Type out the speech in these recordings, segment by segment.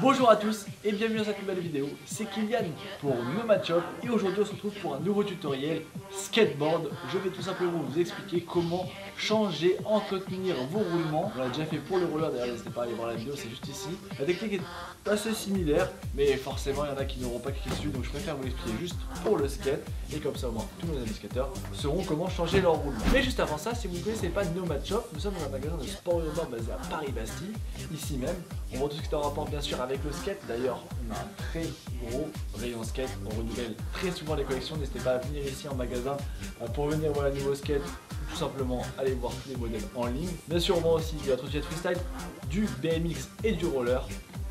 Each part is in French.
Bonjour à tous et bienvenue dans cette nouvelle vidéo, c'est Kylian pour Nomad Shop et aujourd'hui on se retrouve pour un nouveau tutoriel skateboard. Je vais tout simplement vous expliquer comment changer, entretenir vos roulements. On l'a déjà fait pour le roller, d'ailleurs n'hésitez pas à aller voir la vidéo, c'est juste ici. La technique est assez similaire mais forcément il y en a qui n'auront pas cliqué dessus, donc je préfère vous l'expliquer juste pour le skate et comme ça au moins tous nos amis skateurs sauront comment changer leur roulement. Mais juste avant ça, si vous ne connaissez pas Nomad Shop, nous sommes dans un magasin de sport urbain basé à Paris-Bastille, ici même. On voit tout ce qui est en rapport bien sûr avec le skate. D'ailleurs, on a un très gros rayon skate. On renouvelle très souvent les collections. N'hésitez pas à venir ici en magasin pour venir voir le nouveau skate. Tout simplement, allez voir tous les modèles en ligne. Bien sûr, on vend aussi du trottinette freestyle, du BMX et du roller.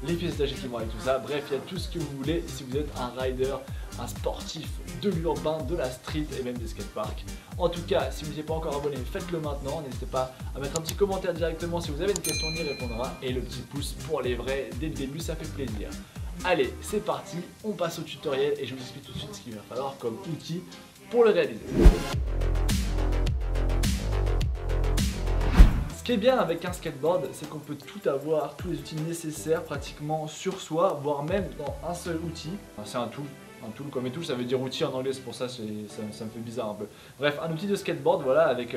Les pièces détachées qui vont avec tout ça. Bref, il y a tout ce que vous voulez si vous êtes un rider, un sportif de l'urbain, de la street et même des skateparks. En tout cas, si vous n'êtes pas encore abonné, faites-le maintenant. N'hésitez pas à mettre un petit commentaire directement si vous avez une question, on y répondra. Et le petit pouce pour les vrais dès le début, ça fait plaisir. Allez, c'est parti, on passe au tutoriel et je vous explique tout de suite ce qu'il va falloir comme outil pour le réaliser. Ce qui est bien avec un skateboard, c'est qu'on peut tout avoir, tous les outils nécessaires pratiquement sur soi, voire même dans un seul outil. Enfin, c'est un tool comme un tool, ça veut dire outil en anglais, c'est pour ça ça me fait bizarre un peu. Bref, un outil de skateboard, voilà, avec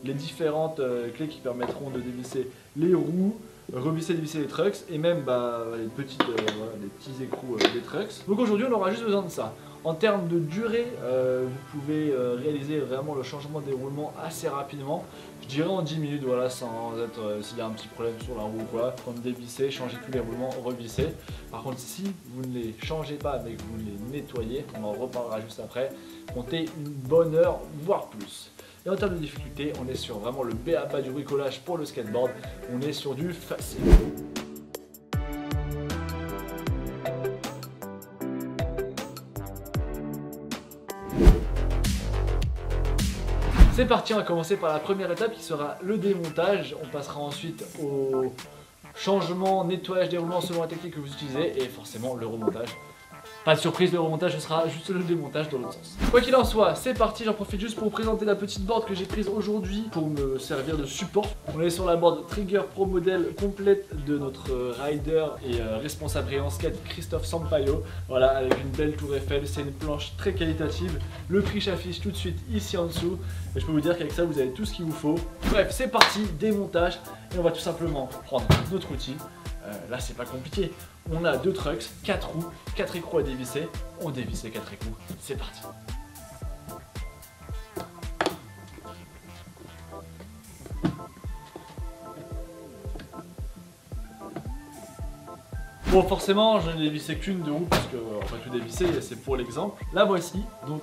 les différentes clés qui permettront de dévisser les roues, revisser, dévisser les trucks et même les petits écrous des trucks. Donc aujourd'hui, on aura juste besoin de ça. En termes de durée, vous pouvez réaliser vraiment le changement des roulements assez rapidement. Je dirais en 10 minutes, voilà, sans être s'il y a un petit problème sur la roue ou quoi. Prendre dévisser, changer tous les roulements, revisser. Par contre, si vous ne les changez pas mais que vous les nettoyez, on en reparlera juste après, comptez une bonne heure, voire plus. Et en termes de difficulté, on est sur vraiment le b.a.-ba du bricolage pour le skateboard. On est sur du facile. C'est parti, on va commencer par la première étape qui sera le démontage. On passera ensuite au changement, nettoyage des roulements selon la technique que vous utilisez et forcément le remontage. Pas de surprise, le remontage ce sera juste le démontage dans l'autre sens. Quoi qu'il en soit, c'est parti, j'en profite juste pour vous présenter la petite board que j'ai prise aujourd'hui pour me servir de support. On est sur la board Trigger Pro modèle complète de notre rider et responsable rayon skate Christophe Sampaio. Voilà, avec une belle tour Eiffel, c'est une planche très qualitative. Le prix s'affiche tout de suite ici en dessous. Et je peux vous dire qu'avec ça, vous avez tout ce qu'il vous faut. Bref, c'est parti, démontage. Et on va tout simplement prendre notre outil. Là c'est pas compliqué, on a 2 trucks, 4 roues, 4 écrous à dévisser, on dévisse les 4 écrous, c'est parti. Bon forcément je ne dévissais qu'une de roue parce que on va tout dévisser, c'est pour l'exemple. La voici, donc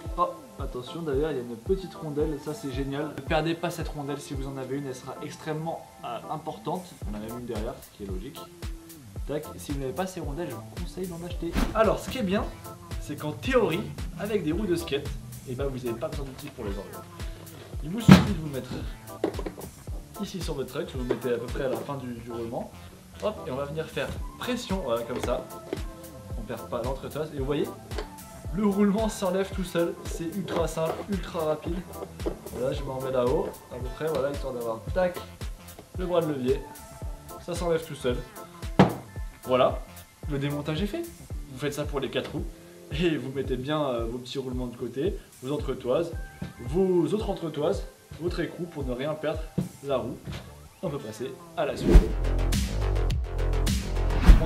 attention d'ailleurs il y a une petite rondelle, ça c'est génial. Ne perdez pas cette rondelle si vous en avez une, elle sera extrêmement importante. On en a même une derrière, ce qui est logique. Tac. Si vous n'avez pas ces rondelles, je vous conseille d'en acheter. Alors ce qui est bien, c'est qu'en théorie, avec des roues de skate, vous n'avez pas besoin d'outils pour les enlever. Il vous suffit de vous mettre ici sur votre truck, vous vous mettez à peu près à la fin du roulement. Hop, et on va venir faire pression, voilà, comme ça. On ne perd pas l'entretoise. Et vous voyez, le roulement s'enlève tout seul. C'est ultra simple, ultra rapide. Voilà, je m'en mets là-haut, à peu près, voilà, histoire d'avoir tac, le bras de levier. Ça s'enlève tout seul. Voilà, le démontage est fait. Vous faites ça pour les 4 roues et vous mettez bien vos petits roulements de côté, vos entretoises, vos autres entretoises, votre écrou pour ne rien perdre la roue. On peut passer à la suite.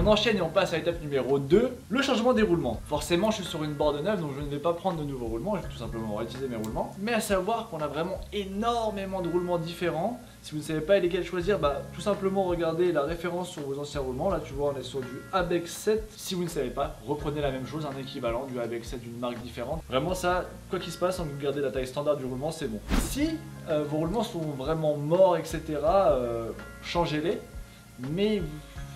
On enchaîne et on passe à l'étape numéro 2, le changement des roulements. Forcément, je suis sur une board neuve, donc je ne vais pas prendre de nouveaux roulements, je vais tout simplement réutiliser mes roulements. Mais à savoir qu'on a vraiment énormément de roulements différents. Si vous ne savez pas lesquels choisir, tout simplement regardez la référence sur vos anciens roulements. Là, tu vois, on est sur du Abex 7. Si vous ne savez pas, reprenez la même chose, un équivalent du Abex 7 d'une marque différente. Vraiment ça, quoi qu'il se passe, en vous gardez la taille standard du roulement, c'est bon. Si vos roulements sont vraiment morts, etc., changez-les. Mais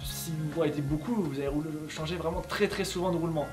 si vous voyez beaucoup, vous allez changer vraiment très souvent de roulement.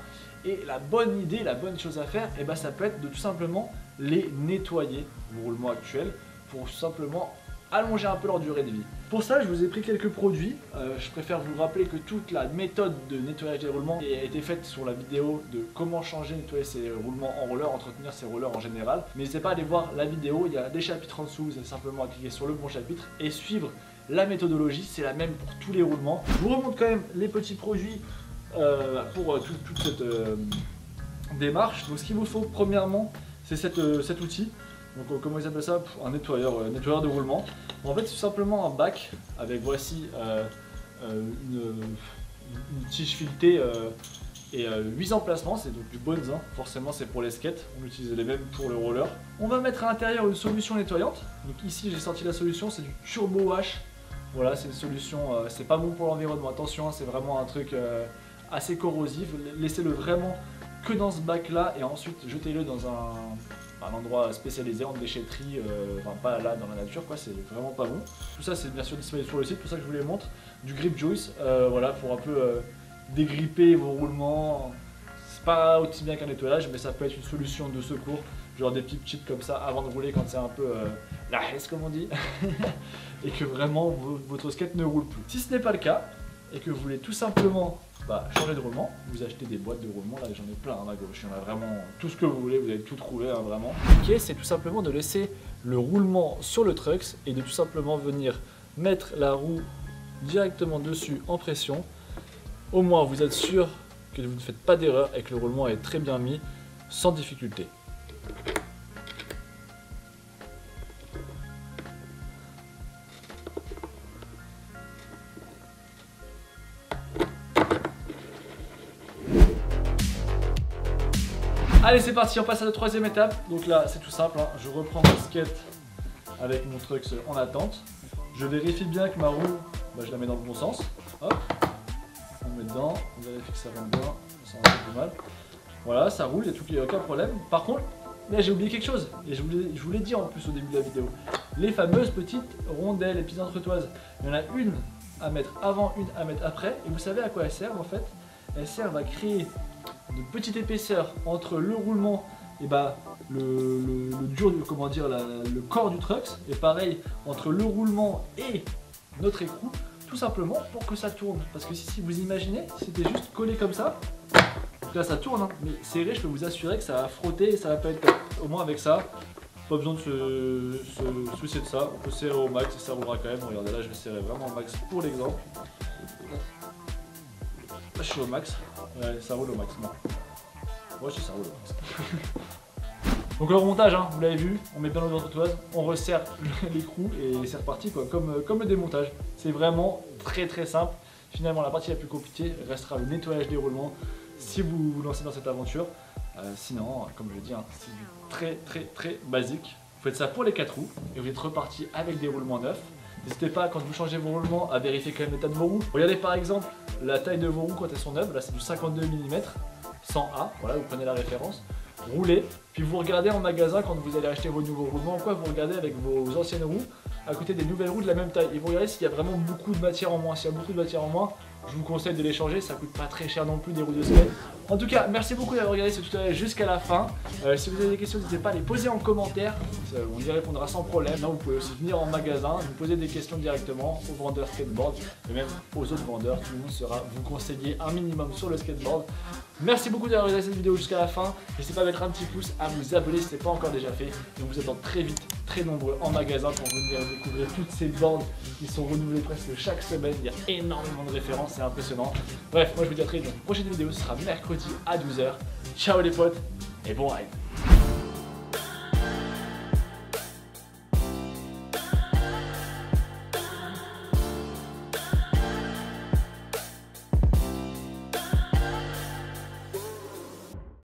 Et la bonne idée, la bonne chose à faire, ça peut être de tout simplement les nettoyer, vos roulements actuels, pour tout simplement allonger un peu leur durée de vie. Pour ça, je vous ai pris quelques produits. Je préfère vous rappeler que toute la méthode de nettoyage des roulements a été faite sur la vidéo de comment changer, nettoyer ses roulements en roller, entretenir ses rollers en général. Mais n'hésitez pas à aller voir la vidéo, il y a des chapitres en dessous, vous avez simplement à cliquer sur le bon chapitre et suivre la méthodologie, c'est la même pour tous les roulements. Je vous remonte quand même les petits produits pour toute cette démarche. Donc ce qu'il vous faut premièrement, c'est cet outil. Donc comment ils appellent ça? Un nettoyeur de roulement. En fait c'est tout simplement un bac avec voici une tige filetée et 8 emplacements, c'est donc du Bones, hein. Forcément c'est pour les skates, on utilise les mêmes pour le roller. On va mettre à l'intérieur une solution nettoyante. Donc ici j'ai sorti la solution, c'est du Turbo Wash. Voilà, c'est une solution, c'est pas bon pour l'environnement, attention, hein, c'est vraiment un truc assez corrosif. Laissez-le vraiment que dans ce bac là et ensuite jetez-le dans un endroit spécialisé en déchetterie, enfin pas là dans la nature quoi, c'est vraiment pas bon. Tout ça c'est bien sûr disponible sur le site, pour ça que je vous les montre. Du Grip Juice, voilà, pour un peu dégripper vos roulements. C'est pas aussi bien qu'un nettoyage, mais ça peut être une solution de secours, genre des petites chips comme ça avant de rouler quand c'est un peu la hesse comme on dit, et que vraiment votre skate ne roule plus. Si ce n'est pas le cas, et que vous voulez tout simplement changer de roulement, vous achetez des boîtes de roulement, là j'en ai plein à ma gauche, il y en a vraiment tout ce que vous voulez, vous allez tout trouver hein, vraiment. Ok, c'est tout simplement de laisser le roulement sur le trucks et de tout simplement venir mettre la roue directement dessus en pression. Au moins vous êtes sûr que vous ne faites pas d'erreur et que le roulement est très bien mis sans difficulté. Allez c'est parti, on passe à la troisième étape. Donc là c'est tout simple, hein. Je reprends mon skate avec mon truck en attente. Je vérifie bien que ma roue, je la mets dans le bon sens. Hop, on met dedans, on vérifie que ça rentre bien, ça rentre un peu mal. Voilà, ça roule, il n'y a aucun problème. Par contre, là j'ai oublié quelque chose, et je vous l'ai dit en plus au début de la vidéo. Les fameuses petites rondelles, les petites entretoises. Il y en a une à mettre avant, une à mettre après. Et vous savez à quoi elles servent en fait? Elles servent à créer de petite épaisseur entre le roulement et le corps du truck, et pareil entre le roulement et notre écrou, tout simplement pour que ça tourne. Parce que si vous imaginez, si c'était juste collé comme ça, donc là ça tourne, hein, mais serré, je peux vous assurer que ça va frotter et ça va pas être top. Au moins avec ça, pas besoin de se soucier de ça, on peut serrer au max et ça roulera quand même. Regardez là, je vais serrer vraiment au max pour l'exemple. Là je suis au max, ouais, ça roule au max, non. Ouais, ça roule au max. Donc le remontage, hein, vous l'avez vu, on met bien l'eau d'entretoise, on resserre l'écrou et c'est reparti quoi, comme le démontage. C'est vraiment très très simple. Finalement la partie la plus compliquée restera le nettoyage des roulements si vous vous lancez dans cette aventure. Sinon, comme je l'ai dit, hein, c'est du très basique. Vous faites ça pour les 4 roues et vous êtes reparti avec des roulements neufs. N'hésitez pas quand vous changez vos roulements à vérifier quand même l'état de vos roues. Regardez par exemple la taille de vos roues quand elles sont neuves, là c'est du 52 mm, 100A, voilà vous prenez la référence. Roulez, puis vous regardez en magasin quand vous allez acheter vos nouveaux roulements, quoi, vous regardez avec vos anciennes roues à côté des nouvelles roues de la même taille et vous regardez s'il y a vraiment beaucoup de matière en moins. S'il y a beaucoup de matière en moins, je vous conseille de les changer, ça coûte pas très cher non plus des roues de skate. En tout cas, merci beaucoup d'avoir regardé ce tutoriel jusqu'à la fin. Si vous avez des questions, n'hésitez pas à les poser en commentaire, on y répondra sans problème. Non, vous pouvez aussi venir en magasin, vous poser des questions directement aux vendeurs skateboard et même aux autres vendeurs, tout le monde sera vous conseiller un minimum sur le skateboard. Merci beaucoup d'avoir regardé cette vidéo jusqu'à la fin. N'hésitez pas à mettre un petit pouce, à vous abonner si ce n'est pas encore déjà fait. Et on vous attend très vite, très nombreux en magasin pour venir découvrir toutes ces boards qui sont renouvelées presque chaque semaine. Il y a énormément de références, c'est impressionnant. Bref, moi je vous dis à très vite dans une prochaine vidéo, ce sera mercredi à 12 h. Ciao les potes et bon ride.